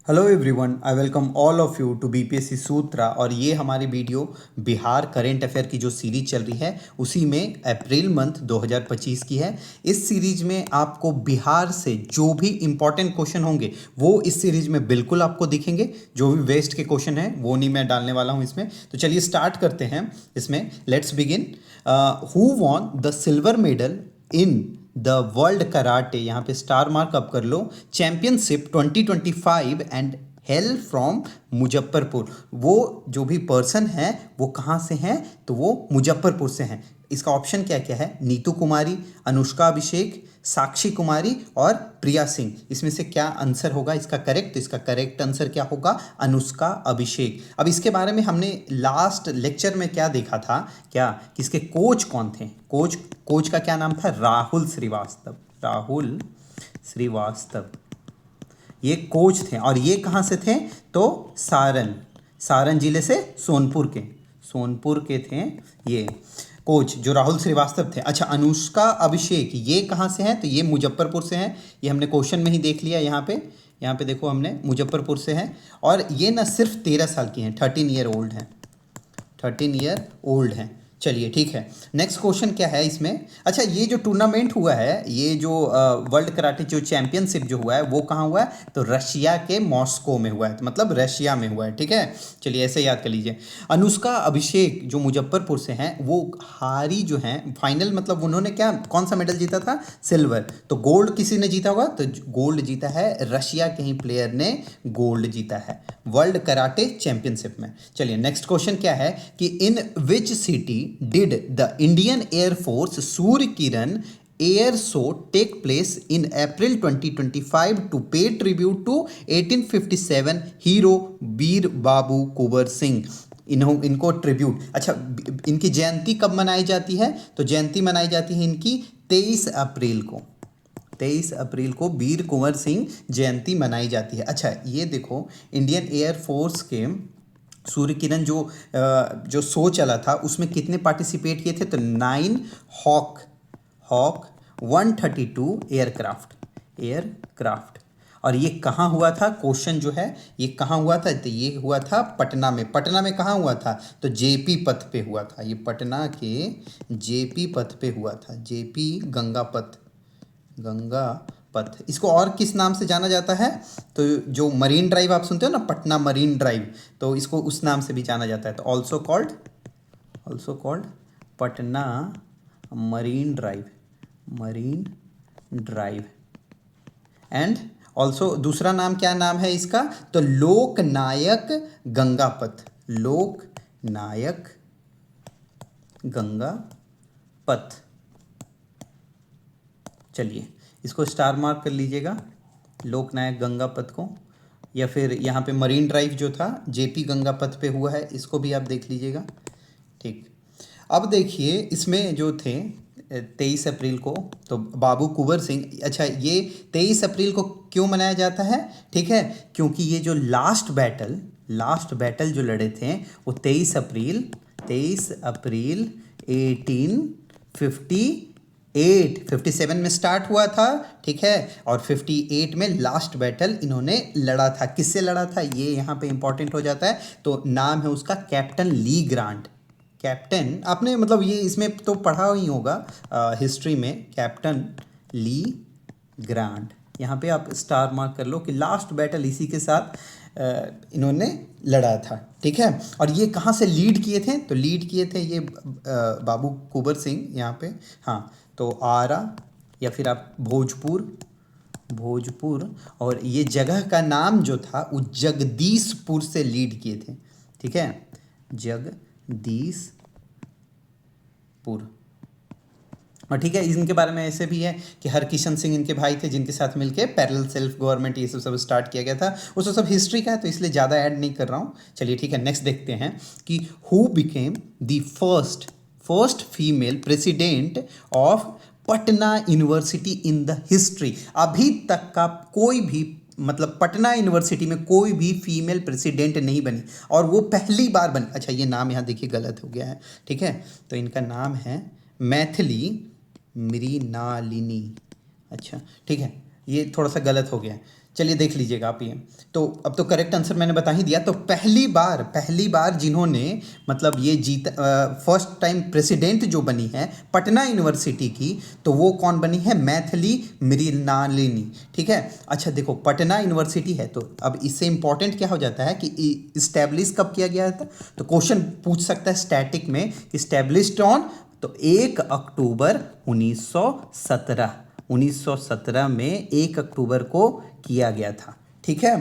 Hello everyone, I welcome all of you to BPSC Sutra. और ये हमारी वीडियो बिहार करेंट अफेयर की जो सीरीज चल रही है उसी में अप्रैल मंथ 2025 की है। इस सीरीज में आपको बिहार से जो भी इंपॉर्टेंट क्वेश्चन होंगे वो इस सीरीज में बिल्कुल आपको दिखेंगे। जो भी वेस्ट के क्वेश्चन हैं वो नहीं मैं डालने वाला हूँ इसमें। तो चलिए स्टार्ट करते हैं इसमें। Let's begin. Who won the silver medal in the world karate, यहाँ पे स्टार मार्क अप कर लो, championship 2025 and hail from Muzaffarpur. वो जो भी पर्सन है वो कहाँ से हैं, तो वो मुजफ्फरपुर से हैं। इसका ऑप्शन क्या क्या है? नीतू कुमारी, अनुष्का अभिषेक, साक्षी कुमारी और प्रिया सिंह। इसमें से क्या आंसर होगा इसका करेक्ट? तो इसका करेक्ट आंसर क्या होगा? अनुष्का अभिषेक। अब इसके बारे में हमने लास्ट लेक्चर में क्या देखा था, क्या किसके कोच कौन थे? कोच का क्या नाम था? राहुल श्रीवास्तव। राहुल श्रीवास्तव ये कोच थे। और ये कहाँ से थे? तो सारण जिले से, सोनपुर के थे ये कोच जो राहुल श्रीवास्तव थे। अच्छा, अनुष्का अभिषेक ये कहाँ से हैं? तो ये मुजफ्फरपुर से हैं। ये हमने क्वेश्चन में ही देख लिया। यहाँ पे देखो, हमने मुजफ्फरपुर से हैं। और ये ना सिर्फ 13 साल की हैं, 13 ईयर ओल्ड हैं। चलिए ठीक है, नेक्स्ट क्वेश्चन क्या है इसमें? अच्छा, ये जो टूर्नामेंट हुआ है, ये जो वर्ल्ड कराटे जो चैंपियनशिप जो हुआ है वो कहाँ हुआ है? तो रशिया के मॉस्को में हुआ है। तो मतलब रशिया में हुआ है। ठीक है, चलिए ऐसे याद कर लीजिए। अनुष्का अभिषेक जो मुजफ्फरपुर से हैं वो हारी जो हैं फाइनल, मतलब उन्होंने क्या, कौन सा मेडल जीता था? सिल्वर। तो गोल्ड किसी ने जीता होगा? तो गोल्ड जीता है रशिया के ही प्लेयर ने गोल्ड जीता है वर्ल्ड कराटे चैंपियनशिप में। चलिए नेक्स्ट क्वेश्चन क्या है कि in which city did the Indian air force Surya Kiran air show take place in April 2025 to pay tribute to 1857 hero Veer Babu Kunwar Singh. इनको ट्रिब्यूट, अच्छा, इनकी जयंती कब मनाई जाती है? तो जयंती मनाई जाती है इनकी 23 अप्रैल को वीर कुंवर सिंह जयंती मनाई जाती है। अच्छा, ये देखो, इंडियन एयरफोर्स के सूर्य किरण जो शो चला था उसमें कितने पार्टिसिपेट किए थे? तो 9 हॉक 132 एयरक्राफ्ट। और ये कहाँ हुआ था? क्वेश्चन जो है ये कहाँ हुआ था? तो ये हुआ था पटना में। पटना में कहाँ हुआ था? तो जेपी पथ पे हुआ था। ये पटना के जेपी पथ पे हुआ था। जेपी गंगा पथ। इसको और किस नाम से जाना जाता है? तो जो मरीन ड्राइव आप सुनते हो ना, पटना मरीन ड्राइव, तो इसको उस नाम से भी जाना जाता है। तो also called Patna marine drive. And also दूसरा नाम, क्या नाम है इसका? तो लोकनायक गंगा पथ। चलिए इसको स्टार मार्क कर लीजिएगा, लोकनायक गंगा पथ को। या फिर यहाँ पे मरीन ड्राइव जो था जेपी गंगा पथ पे हुआ है, इसको भी आप देख लीजिएगा। ठीक, अब देखिए इसमें जो थे 23 अप्रैल को, तो बाबू कुंवर सिंह। अच्छा, ये 23 अप्रैल को क्यों मनाया जाता है? ठीक है, क्योंकि ये जो लास्ट बैटल जो लड़े थे वो 23 अप्रैल 1857 में स्टार्ट हुआ था। ठीक है, और 58 में लास्ट बैटल इन्होंने लड़ा था। किससे लड़ा था ये यहाँ पे इंपॉर्टेंट हो जाता है। तो नाम है उसका कैप्टन ली ग्रांट। कैप्टन, आपने मतलब ये इसमें तो पढ़ा ही होगा हिस्ट्री में, कैप्टन ली ग्रांट। यहाँ पे आप स्टार मार्क कर लो कि लास्ट बैटल इसी के साथ इन्होंने लड़ा था। ठीक है, और ये कहाँ से लीड किए थे? तो लीड किए थे ये बाबू कुंवर सिंह यहाँ पे। हाँ, तो आरा या फिर आप भोजपुर। और ये जगह का नाम जो था वो जगदीशपुर से लीड किए थे। ठीक है, जगदीशपुर। और ठीक है, इनके बारे में ऐसे भी है कि हरकिशन सिंह इनके भाई थे जिनके साथ मिलके पैरेलल सेल्फ गवर्नमेंट ये सब स्टार्ट किया गया था। वो सब हिस्ट्री का है तो इसलिए ज़्यादा ऐड नहीं कर रहा हूँ। चलिए ठीक है, नेक्स्ट देखते हैं कि who became the first female president of Patna university in the history. अभी तक का कोई भी, मतलब पटना यूनिवर्सिटी में कोई भी फीमेल प्रेसिडेंट नहीं बनी और वो पहली बार बनी। अच्छा, ये नाम यहाँ देखिए गलत हो गया है। ठीक है, तो इनका नाम है मैथिली मृणालिनी। अच्छा ठीक है, ये थोड़ा सा गलत हो गया है। चलिए देख लीजिएगा आप ये। तो अब तो करेक्ट आंसर मैंने बता ही दिया। तो पहली बार जिन्होंने मतलब ये जीत फर्स्ट टाइम प्रेसिडेंट जो बनी है पटना यूनिवर्सिटी की, तो वो कौन बनी है? मैथिली मृणालिनी। ठीक है। अच्छा देखो, पटना यूनिवर्सिटी है तो अब इससे इंपॉर्टेंट क्या हो जाता है कि इस्टेब्लिश कब किया गया था। तो क्वेश्चन पूछ सकता है स्टैटिक में, इस्टेब्लिश्ड ऑन, तो 1 अक्टूबर 1917, 1917 में 1 अक्टूबर को किया गया था। ठीक है।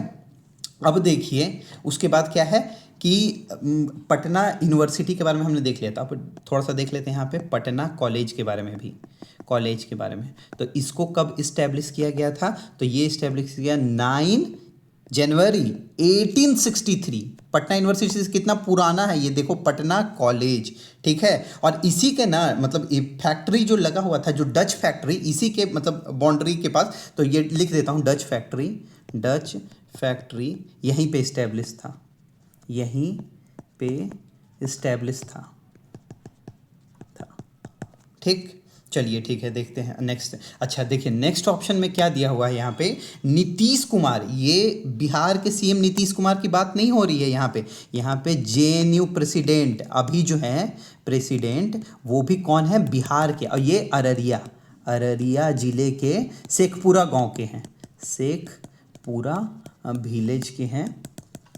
अब देखिए उसके बाद क्या है कि पटना यूनिवर्सिटी के बारे में हमने देख लिया था। अब थोड़ा सा देख लेते हैं यहाँ पे पटना कॉलेज के बारे में भी, कॉलेज के बारे में। तो इसको कब इस्टेब्लिश किया गया था? तो ये इस्टेब्लिश किया 9 जनवरी 1863। पटना यूनिवर्सिटी से कितना पुराना है ये देखो, पटना कॉलेज। ठीक है। और इसी के ना मतलब ये फैक्ट्री जो लगा हुआ था, जो डच फैक्ट्री, इसी के मतलब बाउंड्री के पास, तो ये लिख देता हूँ डच फैक्ट्री, डच फैक्ट्री यहीं पे इस्टेब्लिश था, यहीं पे इस्टेब्लिश था। ठीक। चलिए ठीक है, देखते हैं नेक्स्ट। अच्छा देखिए नेक्स्ट ऑप्शन में क्या दिया हुआ है यहाँ पे, नीतीश कुमार। ये बिहार के सीएम नीतीश कुमार की बात नहीं हो रही है यहाँ पे। यहाँ पे जेएनयू प्रेसिडेंट अभी जो है प्रेसिडेंट, वो भी कौन है? बिहार के। और ये अररिया, अररिया जिले के शेखपुरा गांव के हैं, शेखपुरा विलेज के हैं।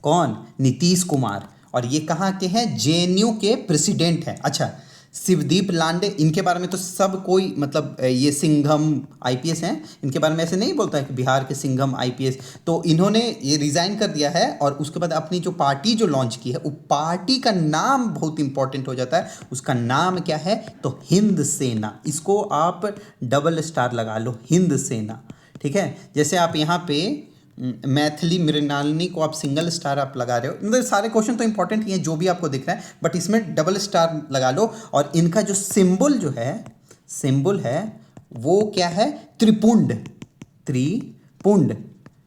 कौन? नीतीश कुमार। और ये कहाँ के हैं? जेएनयू के प्रेसिडेंट हैं। अच्छा शिवदीप लांडे, इनके बारे में तो सब कोई मतलब ये सिंघम आईपीएस हैं, इनके बारे में ऐसे नहीं बोलता है कि बिहार के सिंघम आईपीएस। तो इन्होंने ये रिज़ाइन कर दिया है और उसके बाद अपनी जो पार्टी जो लॉन्च की है, वो पार्टी का नाम बहुत इंपॉर्टेंट हो जाता है। उसका नाम क्या है? तो हिंद सेना। इसको आप डबल स्टार लगा लो, हिंद सेना। ठीक है। जैसे आप यहाँ पे मैथिली मृणालिनी को आप सिंगल स्टार आप लगा रहे हो, मतलब सारे क्वेश्चन तो इंपॉर्टेंट ही हैं जो भी आपको दिख रहा है, बट इसमें डबल स्टार लगा लो। और इनका जो सिंबल जो है, सिंबल है वो क्या है? त्रिपुंड, त्रिपुंड।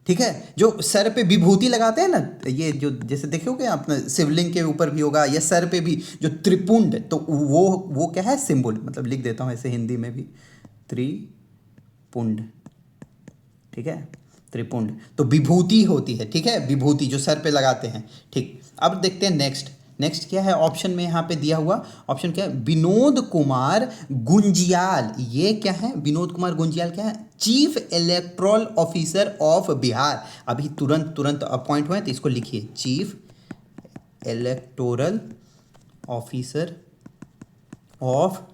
ठीक है। जो सर पे विभूति लगाते हैं ना, ये जो जैसे देखोगे आप शिवलिंग के ऊपर भी होगा या सर पे भी जो त्रिपुंड, तो वो क्या है? सिंबल। मतलब लिख देता हूँ ऐसे हिंदी में भी, त्रिपुंड। ठीक है, त्रिपुंड तो विभूति होती है। ठीक है, विभूति जो सर पे लगाते हैं। ठीक। अब देखते हैं नेक्स्ट, नेक्स्ट क्या है ऑप्शन में यहाँ पे दिया हुआ। ऑप्शन क्या है? विनोद कुमार गुंजियाल। ये क्या है? विनोद कुमार गुंजियाल क्या है? Chief electoral officer of Bihar. अभी तुरंत तुरंत अपॉइंट हुए हैं, तो इसको लिखिए chief electoral officer of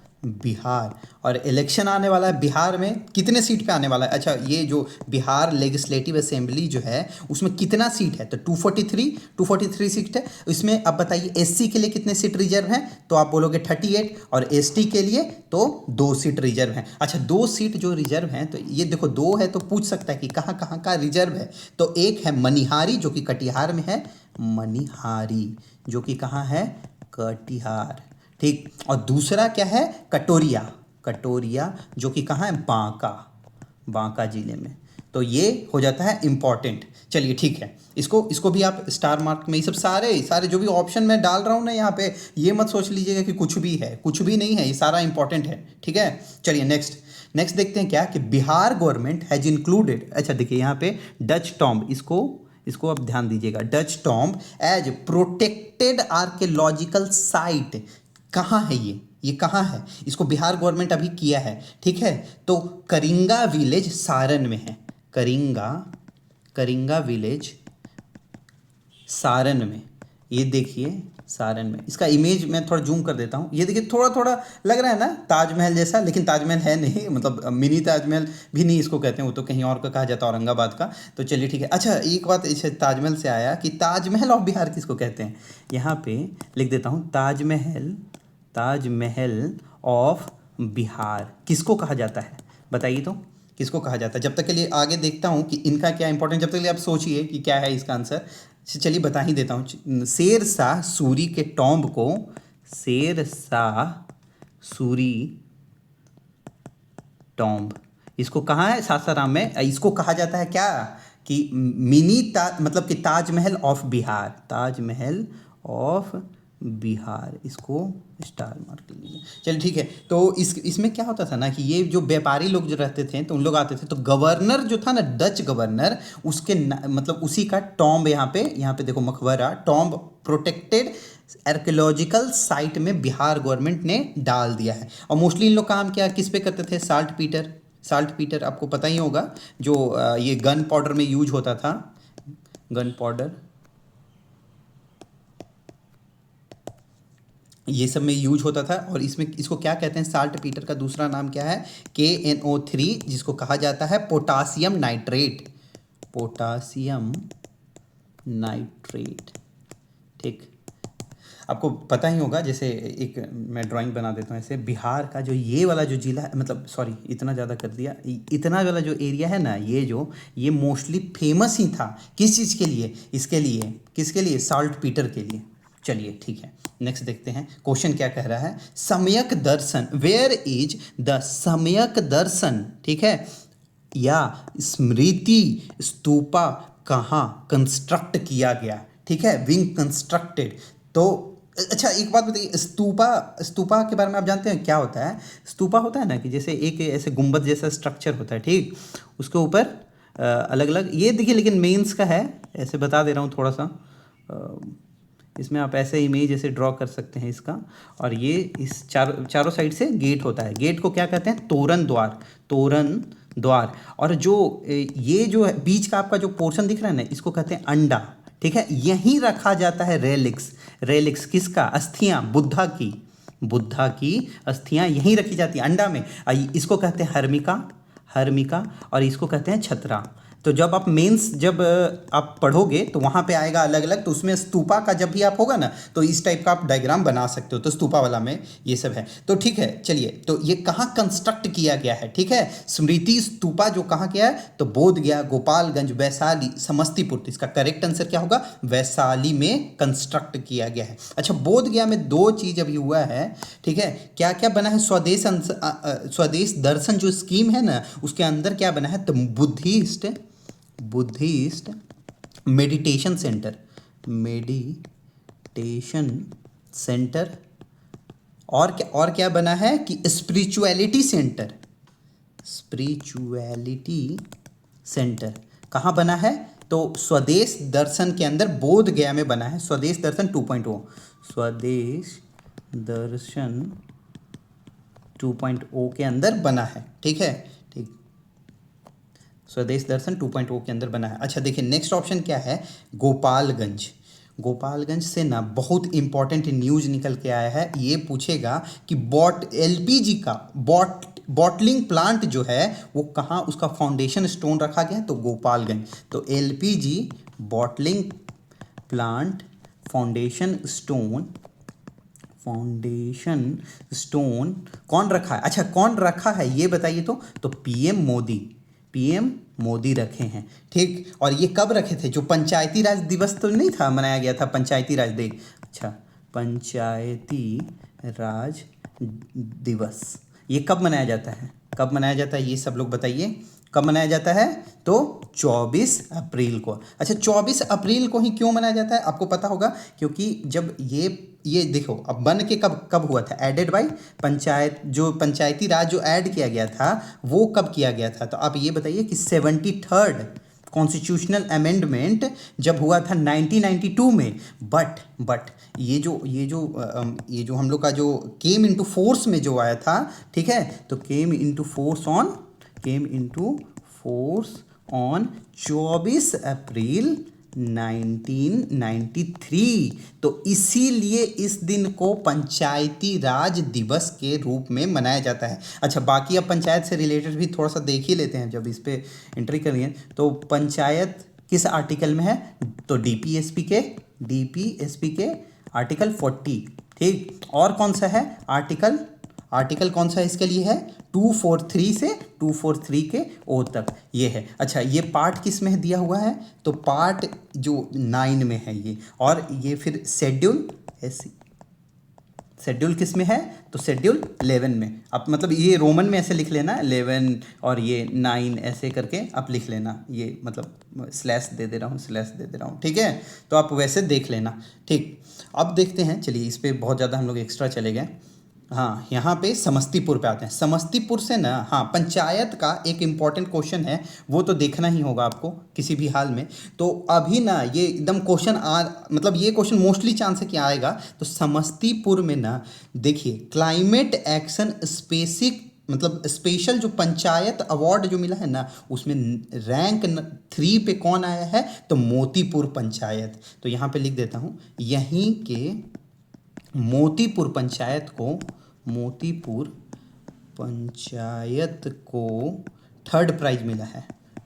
Bihar. और इलेक्शन आने वाला है बिहार में, कितने सीट पे आने वाला है? अच्छा ये जो बिहार लेजिस्लेटिव असेंबली जो है उसमें कितना सीट है? तो 243 सीट है। इसमें अब बताइए एससी के लिए कितने सीट रिजर्व हैं? तो आप बोलोगे 38, और एसटी के लिए तो 2 सीट रिजर्व हैं। अच्छा 2 सीट जो रिजर्व हैं, तो ये देखो 2 है तो पूछ सकता है कि कहाँ कहाँ का रिजर्व है। तो एक है मनिहारी जो कि कटिहार में है, मनिहारी जो कि कहाँ है? कटिहार। ठीक। और दूसरा क्या है? कटोरिया, कटोरिया जो कि कहाँ है? बांका, बांका जिले में। तो ये हो जाता है इंपॉर्टेंट। चलिए ठीक है, इसको भी आप स्टार मार्क में, ये सब सारे जो भी ऑप्शन मैं डाल रहा हूँ ना यहाँ पे, ये मत सोच लीजिएगा कि कुछ भी है, कुछ भी नहीं है, ये सारा इंपॉर्टेंट है। ठीक है। चलिए नेक्स्ट देखते हैं क्या कि बिहार गवर्नमेंट हैज इंक्लूडेड। अच्छा देखिए यहाँ पे डच टॉम्ब, इसको आप ध्यान दीजिएगा, Dutch tomb as protected archaeological site. कहाँ है ये कहाँ है? इसको बिहार गवर्नमेंट अभी किया है। ठीक है। तो करिंगा विलेज सारण में है, करिंगा विलेज सारण में। ये देखिए सारण में, इसका इमेज मैं थोड़ा जूम कर देता हूँ। ये देखिए थोड़ा थोड़ा लग रहा है ना ताजमहल जैसा, लेकिन ताजमहल है नहीं, मतलब मिनी ताजमहल भी नहीं इसको कहते हैं, वो तो कहीं और का कहा जाता है, औरंगाबाद का। तो चलिए ठीक है। अच्छा एक बात इस ताजमहल से आया कि ताजमहल ऑफ बिहार किसको कहते हैं? यहाँ पे लिख देता हूँ ताजमहल, ताजमहल ऑफ बिहार किसको कहा जाता है? बताइए तो किसको कहा जाता है? जब तक के लिए आगे देखता हूँ कि इनका क्या इंपॉर्टेंट, जब तक के लिए आप सोचिए कि क्या है इसका आंसर। चलिए बता ही देता हूँ। शेर शाह सूरी के टॉम्ब को, शेर शाह सूरी टॉम्ब, इसको कहाँ है? सासाराम में। इसको कहा जाता है क्या कि मतलब कि ताजमहल ऑफ बिहार, ताजमहल ऑफ बिहार, इसको स्टार मार्क कर लीजिए। चलिए ठीक है। तो इसमें क्या होता था ना कि ये जो व्यापारी लोग जो रहते थे तो उन लोग आते थे, तो गवर्नर जो था ना, डच गवर्नर, उसके मतलब उसी का टॉम्ब यहाँ पे देखो मकबरा, टॉम्ब प्रोटेक्टेड आर्कियोलॉजिकल साइट में बिहार गवर्नमेंट ने डाल दिया है। और मोस्टली इन लोग काम क्या किस पे करते थे? Salt Peter. साल्ट पीटर आपको पता ही होगा, जो ये गन पाउडर में यूज होता था, गन पाउडर, ये सब में यूज होता था। और इसमें इसको क्या कहते हैं? साल्ट पीटर का दूसरा नाम क्या है? KNO3, जिसको कहा जाता है पोटासियम नाइट्रेट। पोटासियम नाइट्रेट, ठीक। आपको पता ही होगा, जैसे एक मैं ड्राइंग बना देता हूँ ऐसे, बिहार का जो ये वाला जो जिला है, मतलब सॉरी इतना ज़्यादा कर दिया, इतना वाला जो एरिया है ना, ये मोस्टली फेमस ही था किस चीज़ के लिए? इसके लिए, किसके लिए? साल्ट पीटर के लिए। चलिए ठीक है, नेक्स्ट देखते हैं क्वेश्चन क्या कह रहा है। सम्यक दर्शन, वेयर इज द सम्यक दर्शन, ठीक है, या स्मृति स्तूपा कहाँ कंस्ट्रक्ट किया गया? ठीक है, विंग कंस्ट्रक्टेड। तो अच्छा एक बात बताइए, स्तूपा, स्तूपा के बारे में आप जानते हैं क्या होता है? स्तूपा होता है ना कि जैसे एक ऐसे गुंबद जैसा स्ट्रक्चर होता है, ठीक, उसके ऊपर अलग अलग, ये देखिए लेकिन मेंस का है, ऐसे बता दे रहा हूँ थोड़ा सा, इसमें आप ऐसे इमेज ऐसे ड्रॉ कर सकते हैं इसका। और ये इस चारों साइड से गेट होता है, गेट को क्या कहते हैं? तोरण द्वार, तोरण द्वार। और जो ये जो बीच का आपका जो पोर्शन दिख रहा है ना, इसको कहते हैं अंडा, ठीक है। यहीं रखा जाता है रेलिक्स, रेलिक्स किसका? अस्थियां, बुद्धा की, बुद्धा की अस्थियां यहीं रखी जाती है अंडा में। इसको कहते हैं हर्मिका, हर्मिका, और इसको कहते हैं छत्रा। तो जब आप मेंस जब आप पढ़ोगे तो वहाँ पे आएगा अलग अलग, तो उसमें स्तूपा का जब भी आप होगा ना, तो इस टाइप का आप डायग्राम बना सकते हो। तो स्तूपा वाला में ये सब है। तो ठीक है, चलिए, तो ये कहाँ कंस्ट्रक्ट किया गया है? ठीक है, स्मृति स्तूपा जो कहाँ किया है? तो बोध गया, गोपालगंज, वैशाली, समस्तीपुर। तो इसका करेक्ट आंसर क्या होगा? वैशाली में कंस्ट्रक्ट किया गया है। अच्छा, बोध गया में दो चीज अभी हुआ है, ठीक है। क्या क्या बना है? स्वदेश दर्शन जो स्कीम है ना, उसके अंदर क्या बना है? तो Buddhist meditation centre, meditation centre. और क्या बना है कि स्पिरिचुअलिटी सेंटर, स्पिरिचुअलिटी सेंटर कहाँ बना है? तो स्वदेश दर्शन के अंदर बोध गया में बना है, स्वदेश दर्शन 2.0, स्वदेश दर्शन 2.0 के अंदर बना है, ठीक है, ठीक, स्वदेश दर्शन 2.0 के अंदर बना है। अच्छा देखिए, नेक्स्ट ऑप्शन क्या है? गोपालगंज। गोपालगंज से ना बहुत इंपॉर्टेंट न्यूज निकल के आया है। ये पूछेगा कि LPG का बॉटलिंग प्लांट जो है वो कहाँ, उसका फाउंडेशन स्टोन रखा गया है? तो गोपालगंज। तो LPG bottling plant foundation stone कौन रखा है? अच्छा, कौन रखा है ये बताइए। तो PM मोदी, PM मोदी रखे हैं, ठीक। और ये कब रखे थे? जो पंचायती राज दिवस तो नहीं था मनाया गया था, पंचायती राज डे। अच्छा, पंचायती राज दिवस ये कब मनाया जाता है? कब मनाया जाता है ये सब लोग बताइए, कब मनाया जाता है? तो 24 अप्रैल को। अच्छा, 24 अप्रैल को ही क्यों मनाया जाता है? आपको पता होगा, क्योंकि जब ये देखो, अब बन के कब कब हुआ था? एडेड बाय पंचायत, जो पंचायती राज जो ऐड किया गया था वो कब किया गया था? तो आप ये बताइए कि 73rd कॉन्स्टिट्यूशनल अमेंडमेंट जब हुआ था 1992 में। बट ये जो हम लोग का जो केम इनटू फोर्स में जो आया था, ठीक है, तो केम इनटू फोर्स ऑन 24 अप्रैल 1993। तो इसीलिए इस दिन को पंचायती राज दिवस के रूप में मनाया जाता है। अच्छा, बाकी अब पंचायत से रिलेटेड भी थोड़ा सा देख ही लेते हैं, जब इस पे एंट्री करेंगे। तो पंचायत किस आर्टिकल में है? तो DPSP के आर्टिकल 40, ठीक। और कौन सा है आर्टिकल कौन सा इसके लिए है? 243 से 243 के ओ तक ये है। अच्छा, ये पार्ट किस में दिया हुआ है? तो पार्ट जो 9 में है ये। और ये फिर शेड्यूल शेड्यूल किस में है? तो शेड्यूल 11 में। आप मतलब ये रोमन में ऐसे लिख लेना 11 और ये 9 ऐसे करके आप लिख लेना, ये मतलब स्लैश दे दे रहा हूँ, स्लैश दे दे रहा हूँ, ठीक है। तो आप वैसे देख लेना, ठीक। अब देखते हैं, चलिए इस पर बहुत ज़्यादा हम लोग एक्स्ट्रा चले गए। हाँ, यहाँ पे समस्तीपुर पे आते हैं। समस्तीपुर से ना, हाँ, पंचायत का एक इम्पॉर्टेंट क्वेश्चन है, वो तो देखना ही होगा आपको किसी भी हाल में। तो अभी ना ये एकदम क्वेश्चन मतलब ये क्वेश्चन मोस्टली चांस है कि आएगा। तो समस्तीपुर में ना देखिए, क्लाइमेट एक्शन स्पेसिक मतलब स्पेशल जो पंचायत अवार्ड जो मिला है ना, उसमें रैंक 3 पे कौन आया है? तो मोतीपुर पंचायत। तो यहाँ पे लिख देता हूँ, यहीं के मोतीपुर पंचायत को थर्ड प्राइज मिला है,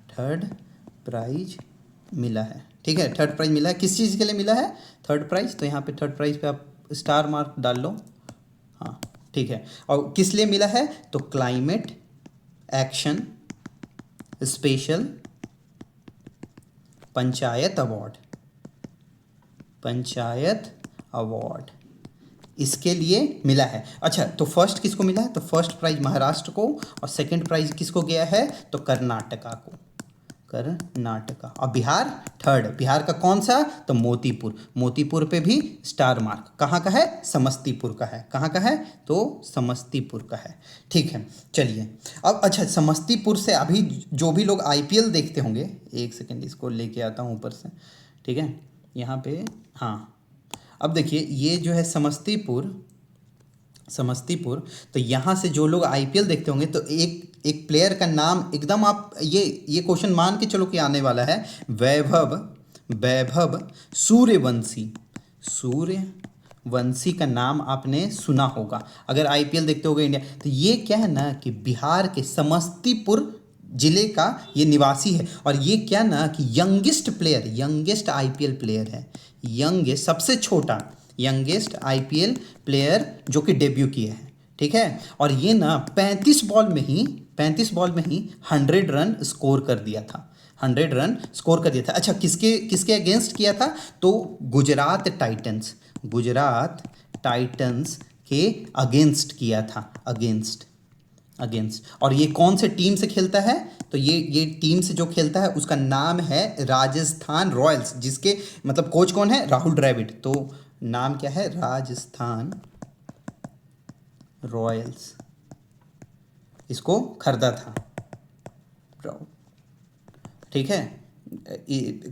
थर्ड प्राइज मिला है, ठीक है। थर्ड प्राइज मिला है, किस चीज़ के लिए मिला है थर्ड प्राइज? तो यहाँ पे थर्ड प्राइज पे आप स्टार मार्क डाल लो, हाँ, ठीक है। और किस लिए मिला है? तो climate action special panchayat award इसके लिए मिला है। अच्छा, तो फर्स्ट किसको मिला है? तो फर्स्ट प्राइज महाराष्ट्र को, और सेकंड प्राइज किसको गया है? तो कर्नाटका को, कर्नाटका। और बिहार थर्ड। बिहार का कौन सा? तो मोतीपुर पे भी स्टार मार्क। कहाँ का है? समस्तीपुर का है। कहाँ का है? तो समस्तीपुर का है, ठीक है। चलिए अब, अच्छा, समस्तीपुर से अभी जो भी लोग आईपीएल देखते होंगे, एक सेकेंड इसको लेके आता हूँ ऊपर से, ठीक है, यहाँ पे, हाँ। अब देखिए, ये जो है समस्तीपुर, तो यहाँ से जो लोग आईपीएल देखते होंगे, तो एक प्लेयर का नाम एकदम, आप ये क्वेश्चन मान के चलो कि आने वाला है, वैभव सूर्यवंशी का नाम आपने सुना होगा अगर आईपीएल देखते होगे इंडिया। तो ये क्या है ना कि बिहार के समस्तीपुर जिले का ये निवासी है, और ये क्या ना कि यंगेस्ट आईपीएल प्लेयर है, सबसे छोटा यंगेस्ट आईपीएल प्लेयर जो कि डेब्यू किया है, ठीक है। और ये ना 35 बॉल में ही 100 रन स्कोर कर दिया था, 100 रन स्कोर कर दिया था। अच्छा, किसके अगेंस्ट किया था? तो गुजरात टाइटंस के अगेंस्ट किया था, अगेंस्ट। और ये कौन से टीम से खेलता है? तो ये टीम से जो खेलता है उसका नाम है राजस्थान रॉयल्स, जिसके मतलब कोच कौन है? राहुल द्रविड़। तो नाम क्या है? राजस्थान रॉयल्स, इसको खरीदा था, ठीक है।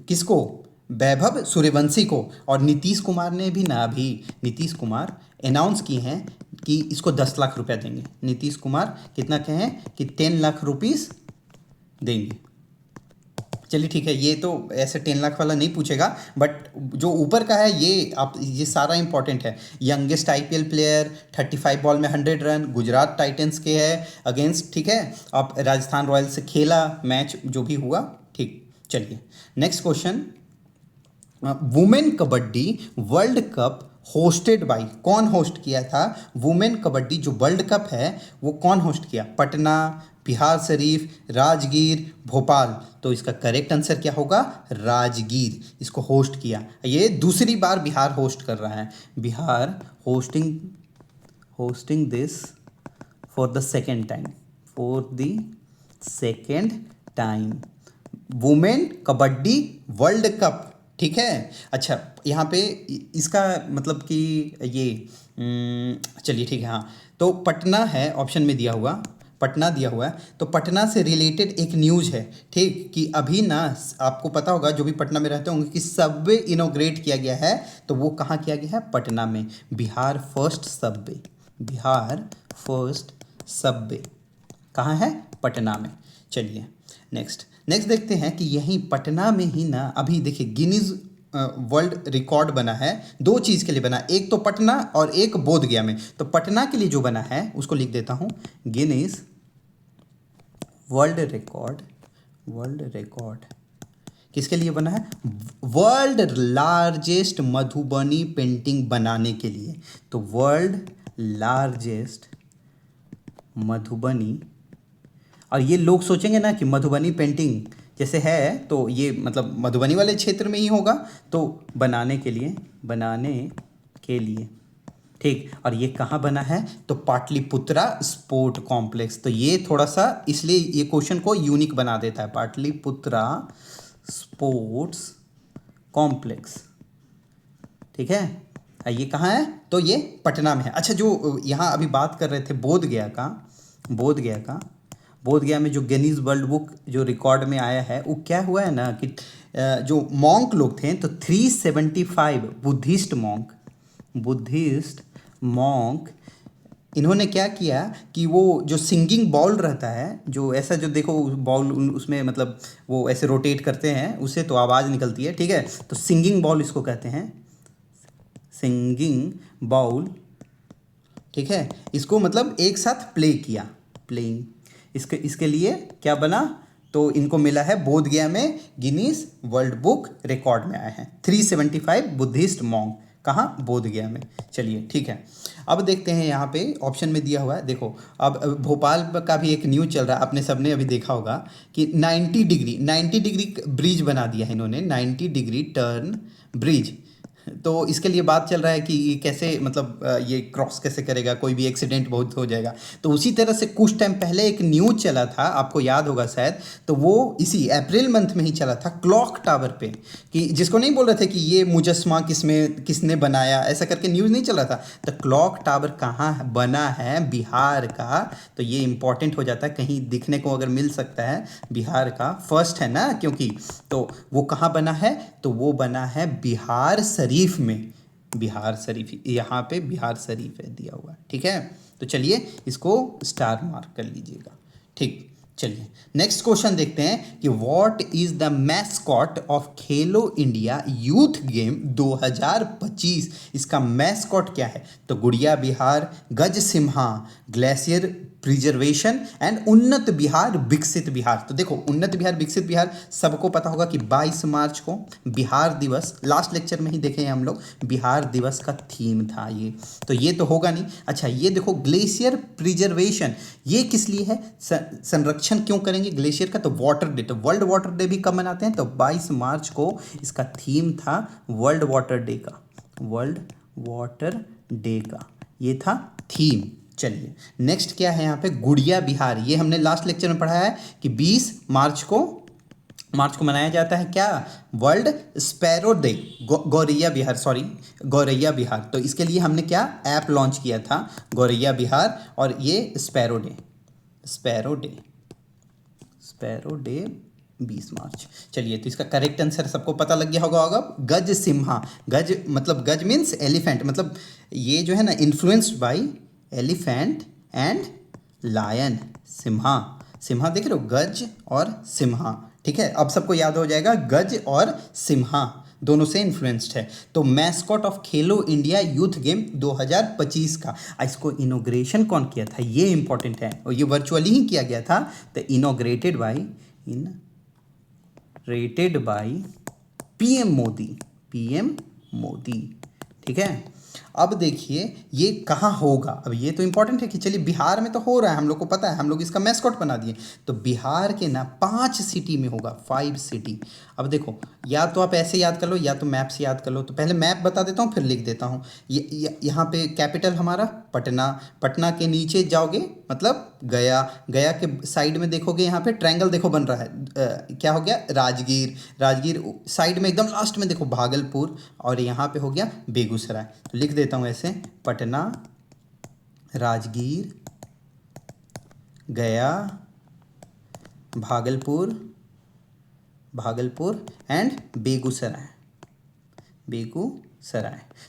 किसको? वैभव सूर्यवंशी को। और नीतीश कुमार अनाउंस किए हैं कि इसको 10 लाख रुपया देंगे। नीतीश कुमार कितना कहे कि 10 लाख रुपीस देंगे। चलिए ठीक है, ये तो ऐसे 10 लाख वाला नहीं पूछेगा, बट जो ऊपर का है ये सारा इंपॉर्टेंट है। यंगेस्ट आईपीएल प्लेयर, 35 बॉल में 100 रन, गुजरात टाइटंस के है अगेंस्ट, ठीक है। अब राजस्थान रॉयल्स से खेला मैच जो भी हुआ, ठीक। चलिए next question, women kabaddi world cup hosted by, कौन होस्ट किया था? वुमेन कबड्डी जो वर्ल्ड कप है वो कौन होस्ट किया? पटना, बिहार शरीफ, राजगीर, भोपाल। तो इसका करेक्ट आंसर क्या होगा? राजगीर इसको होस्ट किया। ये दूसरी बार बिहार होस्ट कर रहा है, Bihar hosting this for the second time women kabaddi world cup, ठीक है। अच्छा, यहाँ पे इसका मतलब कि ये चलिए ठीक है, हाँ। तो पटना है ऑप्शन में दिया हुआ, पटना दिया हुआ है। तो पटना से रिलेटेड एक न्यूज़ है, ठीक, कि अभी ना आपको पता होगा जो भी पटना में रहते होंगे कि सबवे इनोग्रेट किया गया है। तो वो कहाँ किया गया है? पटना में। बिहार फर्स्ट सबवे कहाँ है? पटना में। चलिए नेक्स्ट देखते हैं कि यहीं पटना में ही ना अभी देखिए गिनीज वर्ल्ड रिकॉर्ड बना है। 2 चीज़ के लिए बना, एक तो पटना और एक बोध गया में। तो पटना के लिए जो बना है उसको लिख देता हूँ, गिनीज वर्ल्ड रिकॉर्ड किसके लिए बना है? वर्ल्ड लार्जेस्ट मधुबनी पेंटिंग बनाने के लिए। तो वर्ल्ड लार्जेस्ट मधुबनी, और ये लोग सोचेंगे ना कि मधुबनी पेंटिंग जैसे है तो ये मतलब मधुबनी वाले क्षेत्र में ही होगा। तो बनाने के लिए ठीक। और ये कहाँ बना है? तो पाटलिपुत्रा स्पोर्ट कॉम्प्लेक्स। तो ये थोड़ा सा इसलिए ये क्वेश्चन को यूनिक बना देता है, पाटलिपुत्रा स्पोर्ट्स कॉम्प्लेक्स। ठीक है। ये कहाँ है? तो ये पटना में है। अच्छा, जो यहाँ अभी बात कर रहे थे बोध गया में जो गिनीज वर्ल्ड बुक जो रिकॉर्ड में आया है, वो क्या हुआ है ना कि जो मॉन्क लोग थे, तो 375 बुद्धिस्ट मॉन्क इन्होंने क्या किया कि वो जो सिंगिंग बाउल रहता है, जो ऐसा जो देखो बाउल उसमें मतलब वो ऐसे रोटेट करते हैं, उससे तो आवाज़ निकलती है। ठीक है। तो सिंगिंग बाउल इसको कहते हैं, सिंगिंग बाउल। ठीक है। इसको मतलब एक साथ प्ले किया, प्लेइंग। इसके लिए क्या बना? तो इनको मिला है बोध गया में, गिनीज वर्ल्ड बुक रिकॉर्ड में आए हैं 375 बुद्धिस्ट मॉन्क। कहाँ? बोध गया में। चलिए ठीक है। अब देखते हैं यहाँ पे ऑप्शन में दिया हुआ है, देखो अब भोपाल का भी एक न्यूज़ चल रहा है, आपने सबने अभी देखा होगा कि 90 डिग्री ब्रिज बना दिया है इन्होंने, 90 डिग्री टर्न ब्रिज। तो इसके लिए बात चल रहा है कि ये कैसे मतलब ये क्रॉस कैसे करेगा, कोई भी एक्सीडेंट बहुत हो जाएगा। तो उसी तरह से कुछ टाइम पहले एक न्यूज़ चला था, आपको याद होगा शायद, तो वो इसी अप्रैल मंथ में ही चला था, क्लॉक टावर पे, कि जिसको नहीं बोल रहे थे कि ये मुजस्मा किसने बनाया, ऐसा करके न्यूज़ नहीं चला था। तो क्लॉक टावर कहाँ बना है? बिहार का। तो ये इंपॉर्टेंट हो जाता है, कहीं दिखने को अगर मिल सकता है बिहार का, फर्स्ट है ना, क्योंकि तो वो कहाँ बना है? तो वो बना है बिहार शरीफ में, बिहार शरीफ, यहाँ पे बिहार शरीफ है दिया हुआ। ठीक है। तो चलिए इसको स्टार मार्क कर लीजिएगा। ठीक। चलिए नेक्स्ट क्वेश्चन देखते हैं कि what is the mascot of Khelo India youth game 2025। इसका मैस्कॉट क्या है? तो गुड़िया बिहार, गज सिम्हा, ग्लेशियर प्रिजर्वेशन एंड उन्नत बिहार विकसित बिहार। तो देखो उन्नत बिहार विकसित बिहार सबको पता होगा कि 22 मार्च को बिहार दिवस, लास्ट लेक्चर में ही देखे हैं हम लोग, बिहार दिवस का थीम था ये, तो ये तो होगा नहीं। अच्छा ये देखो ग्लेशियर प्रिजर्वेशन, ये किस लिए है? संरक्षण क्यों करेंगे ग्लेशियर का? तो वाटर डे, तो वर्ल्ड वाटर डे भी कब मनाते हैं? तो 22 मार्च को इसका थीम था वर्ल्ड वाटर डे का, वर्ल्ड वाटर डे का ये था थीम। चलिए नेक्स्ट क्या है यहाँ पे? गुड़िया बिहार, ये हमने लास्ट लेक्चर में पढ़ा है कि 20 मार्च को मनाया जाता है क्या? वर्ल्ड स्पैरो डे, गौरैया बिहार, सॉरी गौरैया बिहार। तो इसके लिए हमने क्या ऐप लॉन्च किया था? गौरैया बिहार। और ये स्पैरो डे 20 मार्च। चलिए तो इसका करेक्ट आंसर सबको पता लग गया होगा। गज सिम्हा, गज मतलब गज मीन्स एलिफेंट, मतलब ये जो है ना influenced by elephant and lion. सिम्हा देख रहे हो, गज और सिम्हा। ठीक है, अब सबको याद हो जाएगा गज और सिम्हा दोनों से इन्फ्लुएंस्ड है। तो mascot of Khelo India youth game 2025 का इसको इनोग्रेशन कौन किया था? ये इंपॉर्टेंट है, और ये वर्चुअली ही किया गया था। तो इनोग्रेटेड बाय पीएम मोदी। ठीक है। अब देखिए ये कहाँ होगा? अब ये तो इंपॉर्टेंट है कि चलिए बिहार में तो हो रहा है, हम लोग को पता है, हम लोग इसका मैस्कॉट बना दिए। तो बिहार के ना 5 सिटी में होगा, 5 सिटी। अब देखो या तो आप ऐसे याद कर लो या तो मैप से याद कर लो। तो पहले मैप बता देता हूँ फिर लिख देता हूँ। यहाँ पे कैपिटल हमारा पटना के नीचे जाओगे मतलब गया के साइड में देखोगे, यहाँ पे ट्रायंगल देखो बन रहा है, क्या हो गया? राजगीर साइड में एकदम लास्ट में देखो भागलपुर, और यहाँ पे हो गया बेगूसराय। तो लिख देता हूँ ऐसे, पटना, राजगीर, गया, भागलपुर एंड बेगूसराय।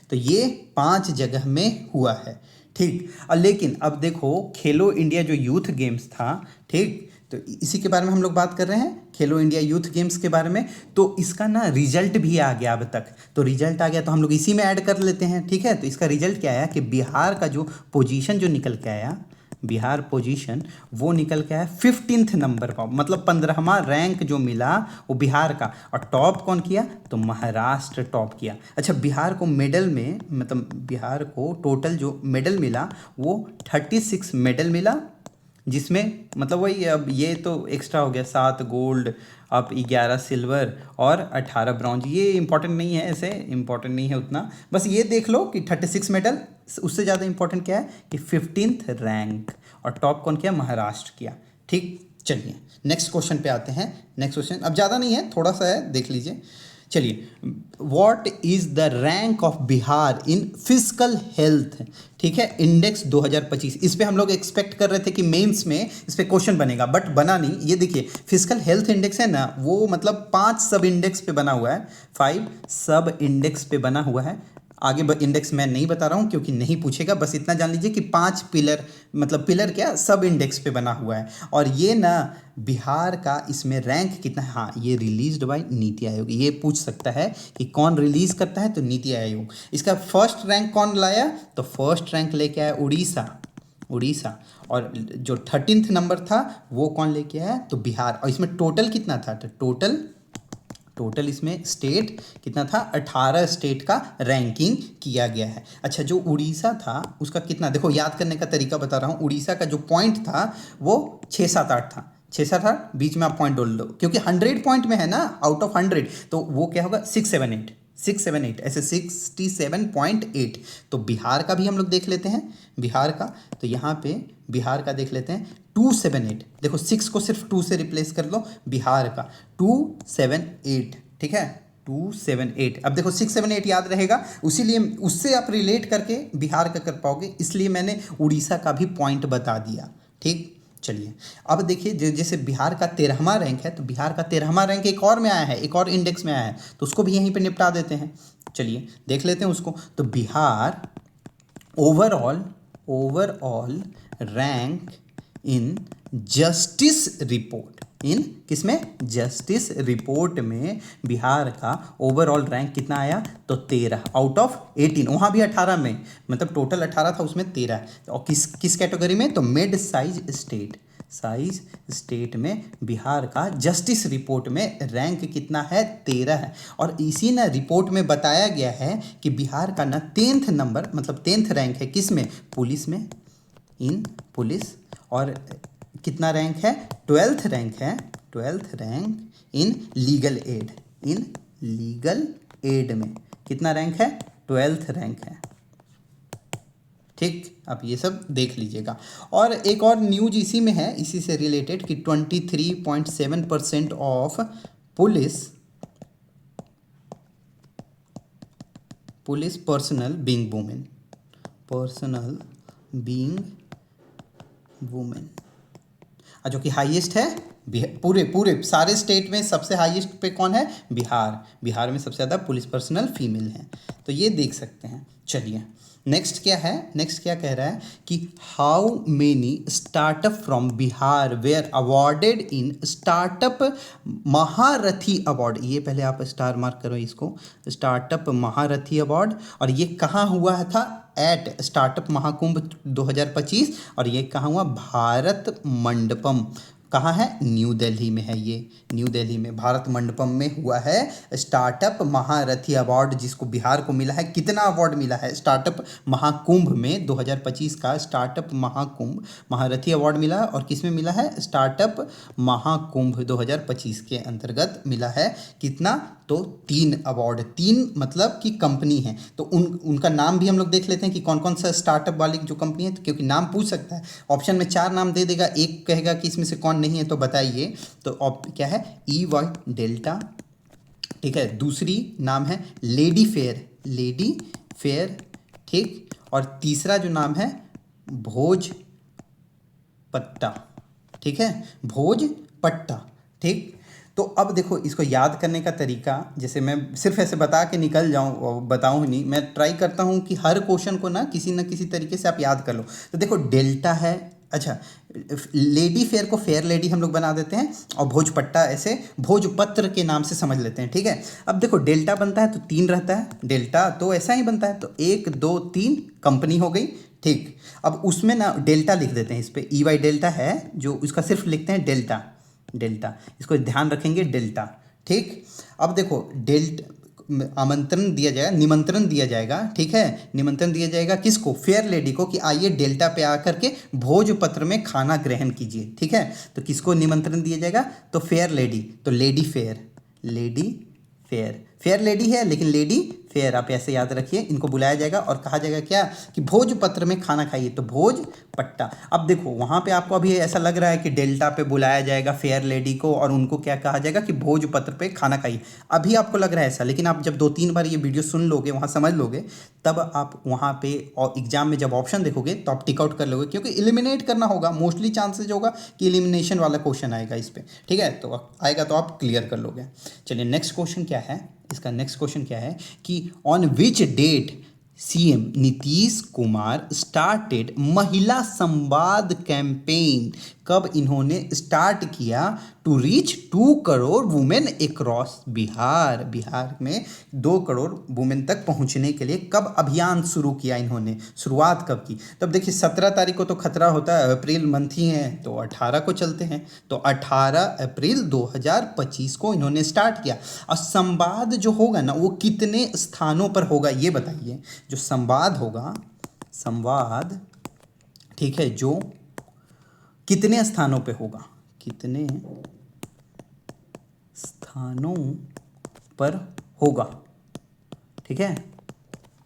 तो ये 5 जगह में हुआ है। ठीक। और लेकिन अब देखो खेलो इंडिया जो यूथ गेम्स था, ठीक, तो इसी के बारे में हम लोग बात कर रहे हैं, खेलो इंडिया यूथ गेम्स के बारे में। तो इसका ना रिजल्ट भी आ गया अब तक, तो रिजल्ट आ गया तो हम लोग इसी में ऐड कर लेते हैं। ठीक है। तो इसका रिजल्ट क्या आया कि बिहार का जो पोजीशन जो निकल के आया, बिहार पोजीशन वो निकल के आया 15th नंबर पर, मतलब 15वां रैंक जो मिला वो बिहार का। और टॉप कौन किया? तो महाराष्ट्र टॉप किया। अच्छा बिहार को मेडल में, मतलब बिहार को टोटल जो मेडल मिला वो 36 मेडल मिला, जिसमें मतलब वही, अब ये तो एक्स्ट्रा हो गया, 7 गोल्ड अब 11 सिल्वर और 18 ब्रॉन्ज। ये इंपॉर्टेंट नहीं है, ऐसे इंपॉर्टेंट नहीं है उतना, बस ये देख लो कि 36 मेडल। उससे ज़्यादा इंपॉर्टेंट क्या है कि 15th रैंक, और टॉप कौन किया? महाराष्ट्र किया। ठीक, चलिए नेक्स्ट क्वेश्चन पे आते हैं। नेक्स्ट क्वेश्चन अब ज़्यादा नहीं है, थोड़ा सा है, देख लीजिए। चलिए, what is the rank of Bihar in physical health, ठीक है, इंडेक्स 2025। इस पे हम लोग एक्सपेक्ट कर रहे थे कि मेंस में इस पे क्वेश्चन बनेगा, बट बना नहीं। ये देखिए फिजिकल हेल्थ इंडेक्स है ना, वो मतलब 5 सब इंडेक्स पे बना हुआ है, 5 सब इंडेक्स पे बना हुआ है। आगे इंडेक्स मैं नहीं बता रहा हूँ क्योंकि नहीं पूछेगा, बस इतना जान लीजिए कि 5 पिलर, मतलब पिलर क्या, सब इंडेक्स पे बना हुआ है। और ये ना बिहार का इसमें रैंक कितना है? हाँ, ये रिलीज्ड बाय नीति आयोग। ये पूछ सकता है कि कौन रिलीज करता है, तो नीति आयोग। इसका फर्स्ट रैंक कौन लाया? तो फर्स्ट रैंक लेके आया उड़ीसा, उड़ीसा। और जो 13th नंबर था वो कौन लेके आया? तो बिहार। और इसमें टोटल कितना था? तो टोटल इसमें स्टेट कितना था? 18 स्टेट का रैंकिंग किया गया है। अच्छा, जो उड़ीसा था उसका कितना, देखो याद करने का तरीका बता रहा हूँ। उड़ीसा का जो पॉइंट था वो 6, 7, 8 था, 6, 7, 8, बीच में आप पॉइंट डाल दो क्योंकि 100 पॉइंट में है ना, आउट ऑफ 100, तो वो क्या होगा? 6, 7, 8, 6, 7, 8, ऐसे 67.8। तो बिहार का भी हम लोग देख लेते हैं, बिहार का। तो यहाँ पे बिहार का देख लेते हैं 278। देखो 6 को सिर्फ 2 से रिप्लेस कर लो, बिहार का 278, ठीक है, 278। अब देखो 6, 7, 8 याद रहेगा, उसीलिए उससे आप रिलेट करके बिहार का कर पाओगे, इसलिए मैंने उड़ीसा का भी पॉइंट बता दिया। ठीक, चलिए अब देखिए, जैसे बिहार का 13वां रैंक है, तो बिहार का 13वां रैंक एक और में आया है, एक और इंडेक्स में आया है, तो उसको भी यहीं पे निपटा देते हैं। चलिए देख लेते हैं उसको। तो Bihar overall rank in justice report, इन किसमें? जस्टिस रिपोर्ट में बिहार का ओवरऑल रैंक कितना आया? तो 13 आउट ऑफ 18। वहाँ भी 18 में, मतलब टोटल 18 था, उसमें 13 है। और किस कैटेगरी में? तो मिड साइज स्टेट में बिहार का जस्टिस रिपोर्ट में रैंक कितना है? 13 है। और इसी ना रिपोर्ट में बताया गया है कि बिहार का ना 10th नंबर, मतलब 10th रैंक है किस में? पुलिस में, इन पुलिस। और कितना रैंक है? 12th रैंक है, 12th rank in legal aid, in legal aid में कितना रैंक है? 12th रैंक है। ठीक, आप ये सब देख लीजिएगा। और एक और न्यूज इसी में है, इसी से रिलेटेड, कि 23.7% of police personal being women, जो कि हाईएस्ट है पूरे सारे स्टेट में। सबसे हाईएस्ट पे कौन है? बिहार में सबसे ज़्यादा पुलिस पर्सनल फीमेल हैं, तो ये देख सकते हैं। चलिए नेक्स्ट क्या है? नेक्स्ट क्या कह रहा है कि how many startup from Bihar were awarded in startup Maharathi award. ये पहले आप स्टार मार्क करो इसको, स्टार्टअप महारथी अवार्ड। और ये कहाँ हुआ था? Eight startup Mahakumbh 2025। और ये कहाँ हुआ? भारत मंडपम। कहाँ है? न्यू दिल्ली में है। ये न्यू दिल्ली में भारत मंडपम में हुआ है स्टार्टअप महारथी अवार्ड, जिसको बिहार को मिला है। कितना अवार्ड मिला है? स्टार्टअप महाकुंभ में 2025 का स्टार्टअप महाकुंभ महारथी अवार्ड मिला। और किस में मिला है? स्टार्टअप महाकुंभ 2025 के अंतर्गत मिला है। कितना? तो 3 अवार्ड। 3 मतलब कि कंपनी है, तो उनका नाम भी हम लोग देख लेते हैं कि कौन कौन सा स्टार्टअप वाली जो कंपनी है, तो क्योंकि नाम पूछ सकता है। ऑप्शन में 4 नाम दे देगा, एक कहेगा कि इसमें से कौन नहीं है, तो बताइए। तो क्या है? EY डेल्टा, ठीक है। दूसरी नाम है लेडी फेयर, ठीक। और तीसरा जो नाम है भोजपट्टा, ठीक है, भोजपट्टा, ठीक। तो अब देखो, इसको याद करने का तरीका, जैसे मैं सिर्फ ऐसे बता के निकल जाऊँ, बताऊँ नहीं, मैं ट्राई करता हूँ कि हर क्वेश्चन को ना किसी तरीके से आप याद कर लो। तो देखो डेल्टा है, अच्छा, लेडी फेयर को फेयर लेडी हम लोग बना देते हैं, और भोजपट्टा ऐसे भोजपत्र के नाम से समझ लेते हैं, ठीक है। अब देखो डेल्टा बनता है तो 3 रहता है, डेल्टा तो ऐसा ही बनता है, तो 1 2 3 कंपनी हो गई, ठीक। अब उसमें ना डेल्टा लिख देते हैं, इस पर EY डेल्टा है, जो उसका सिर्फ लिखते हैं डेल्टा, इसको ध्यान रखेंगे डेल्टा, ठीक। अब देखो आमंत्रण दिया जाएगा, निमंत्रण दिया जाएगा, ठीक है, निमंत्रण दिया जाएगा किसको, फेयर लेडी को, कि आइए डेल्टा पे आकर के भोजपत्र में खाना ग्रहण कीजिए, ठीक है। तो किसको निमंत्रण दिया जाएगा, तो फेयर लेडी, तो lady fair, lady fair, fair lady है लेकिन लेडी फेयर, आप ऐसे याद रखिए, इनको बुलाया जाएगा और कहा जाएगा क्या, कि भोजपत्र में खाना खाइए, तो भोज पट्टा। अब देखो वहाँ पे आपको अभी ऐसा लग रहा है कि डेल्टा पे बुलाया जाएगा फेयर लेडी को और उनको क्या कहा जाएगा, कि भोजपत्र पे खाना खाइए, अभी आपको लग रहा है ऐसा, लेकिन आप जब 2-3 बार ये वीडियो सुन लोगे, वहाँ समझ लोगे, तब आप वहाँ पे और एग्जाम में जब ऑप्शन देखोगे तो आप टिक आउट कर लोगे, क्योंकि एलिमिनेट करना होगा, मोस्टली चांसेज होगा कि एलिमिनेशन वाला क्वेश्चन आएगा इस पर, ठीक है, तो आएगा तो आप क्लियर कर लोगे। चलिए नेक्स्ट क्वेश्चन क्या है, इसका नेक्स्ट क्वेश्चन क्या है कि on which date CM Nitish Kumar started Mahila Samvad campaign, कब इन्होंने स्टार्ट किया to reach 2 crore women across Bihar, Bihar में 2 करोड़ वुमेन तक पहुंचने के लिए कब अभियान शुरू किया इन्होंने, शुरुआत कब की। तब देखिए 17 तारीख को तो खतरा होता है, अप्रैल मंथ ही है, तो 18 को चलते हैं, तो 18 अप्रैल 2025 को इन्होंने स्टार्ट किया। और संवाद जो होगा ना वो कितने स्थानों पर होगा ये बताइए, जो संवाद होगा, संवाद, ठीक है, जो कितने स्थानों पे होगा, कितने स्थानों पर होगा, ठीक है,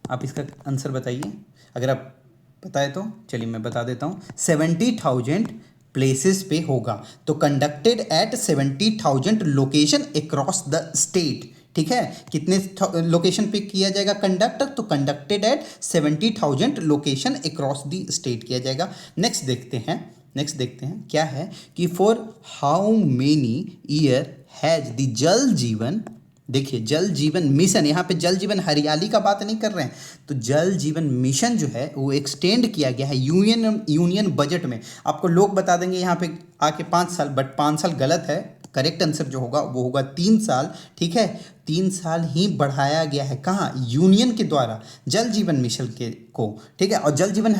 आप इसका आंसर बताइए, अगर आप बताए तो चलिए मैं बता देता हूँ, 70,000 प्लेसेस पे होगा, तो conducted at 70,000 location across the state, ठीक है, कितने लोकेशन पे किया जाएगा कंडक्ट, तो conducted at 70,000 location across the state किया जाएगा। नेक्स्ट देखते हैं, नेक्स्ट देखते हैं क्या है कि for how many year has the जल जीवन, देखिए जल जीवन मिशन, यहाँ पे जल जीवन हरियाली का बात नहीं कर रहे हैं, तो जल जीवन मिशन जो है वो एक्सटेंड किया गया है यूनियन बजट में। आपको लोग बता देंगे यहाँ पे आके 5 साल, बट 5 साल गलत है, करेक्ट आंसर जो होगा वो होगा 3 साल, ठीक है, 3 साल ही बढ़ाया गया है, कहाँ, यूनियन के द्वारा जल जीवन मिशन के को, ठीक है। और जल जीवन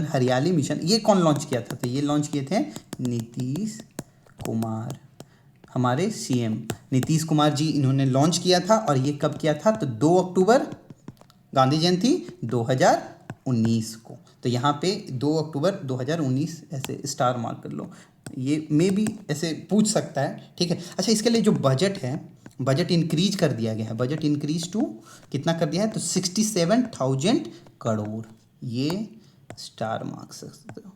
हरियाली मिशन ये कौन लॉन्च किया था, तो ये लॉन्च किए थे नीतीश कुमार, हमारे सीएम नीतीश कुमार जी, इन्होंने लॉन्च किया था। और ये कब किया था, तो 2 अक्टूबर, गांधी जयंती 2019 को, तो यहाँ पे 2 अक्टूबर 2019 ऐसे स्टार मार्क कर लो, ये मे भी ऐसे पूछ सकता है, ठीक है। अच्छा इसके लिए जो बजट है, बजट इंक्रीज कर दिया गया है, बजट इंक्रीज टू कितना कर दिया है, तो 67,000 करोड़, ये स्टार मार्क सकते हो,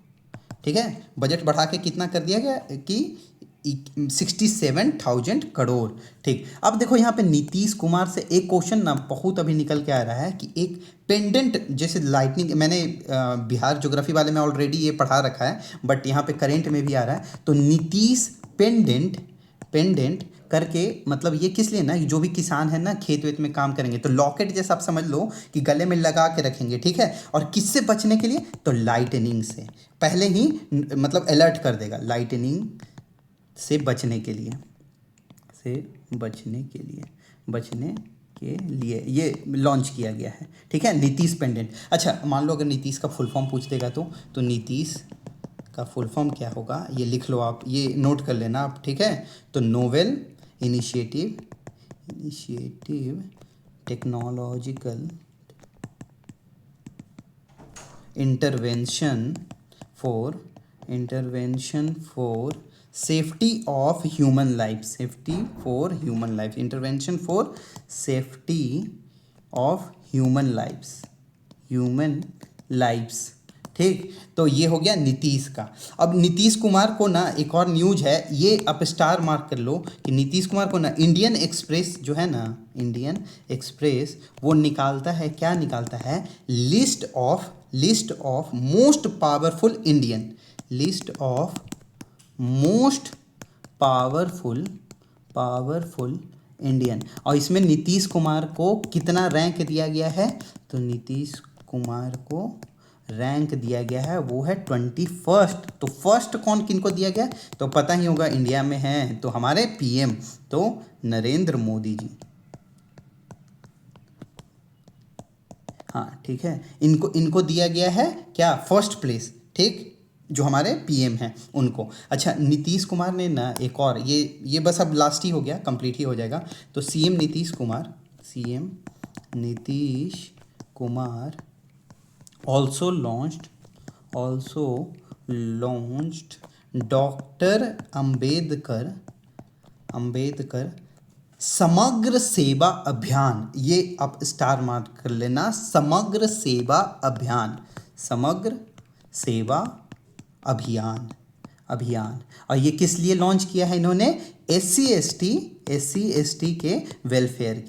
ठीक है, बजट बढ़ा के कितना कर दिया गया कि 67,000 करोड़, ठीक। अब देखो यहाँ पे नीतीश कुमार से एक क्वेश्चन ना बहुत अभी निकल के आ रहा है कि एक पेंडेंट जैसे लाइटनिंग, मैंने बिहार ज्योग्राफी वाले में ऑलरेडी ये पढ़ा रखा है, बट यहाँ पे करेंट में भी आ रहा है, तो नीतीश पेंडेंट करके, मतलब ये किस लिए ना, जो भी किसान है ना खेत वेत में काम करेंगे, तो लॉकेट जैसा आप समझ लो कि गले में लगा के रखेंगे, ठीक है। और किससे बचने के लिए, तो लाइटनिंग से, पहले ही मतलब अलर्ट कर देगा, लाइटनिंग से बचने के लिए, बचने के लिए ये लॉन्च किया गया है, ठीक है, नीतीश पेंडेंट। अच्छा मान लो अगर नीतीश का फुल फॉर्म पूछ देगा तो नीतीश का फुल फॉर्म क्या होगा, ये लिख लो आप, ये नोट कर लेना आप, ठीक है। तो novel initiative technological intervention for safety of human life, intervention for safety of human lifes, ठीक। तो ये हो गया नीतीश का। अब नीतीश कुमार को ना एक और न्यूज है, ये आप स्टार मार्क कर लो कि नीतीश कुमार को ना इंडियन एक्सप्रेस जो है ना, इंडियन एक्सप्रेस वो निकालता है, क्या निकालता है, list of most powerful Indian, और इसमें नीतीश कुमार को कितना रैंक दिया गया है, तो नीतीश कुमार को रैंक दिया गया है वो है 21st। तो फर्स्ट कौन किनको दिया गया, तो पता ही होगा, इंडिया में है तो हमारे पीएम तो नरेंद्र मोदी जी, हाँ ठीक है, इनको दिया गया है क्या, फर्स्ट प्लेस, ठीक, जो हमारे पीएम हैं उनको। अच्छा, नीतीश कुमार ने ना एक और, ये बस अब लास्ट ही हो गया, कंप्लीट ही हो जाएगा। तो CM Nitish Kumar also launched doctor Ambedkar समग्र सेवा अभियान। ये आप स्टार मार्क कर लेना, समग्र सेवा अभियान। और ये किस लिए लॉन्च किया है इन्होंने? एस सी के वेलफेयर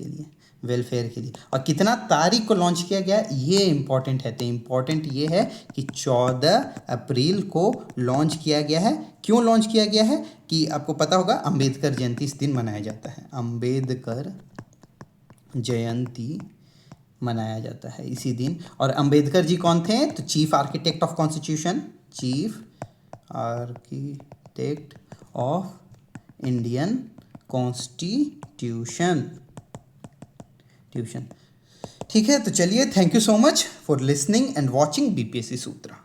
के लिए। और कितना तारीख को लॉन्च किया गया ये इंपॉर्टेंट है। तो इंपॉर्टेंट ये है कि 14 अप्रैल को लॉन्च किया गया है। क्यों लॉन्च किया गया है कि आपको पता होगा, अंबेडकर जयंती इस दिन मनाया जाता है। अंबेडकर जयंती मनाया जाता है इसी दिन। और अंबेडकर जी कौन थे? तो chief architect of Indian constitution. ठीक है, तो चलिए, thank you so much for listening and watching BPSC Sutra.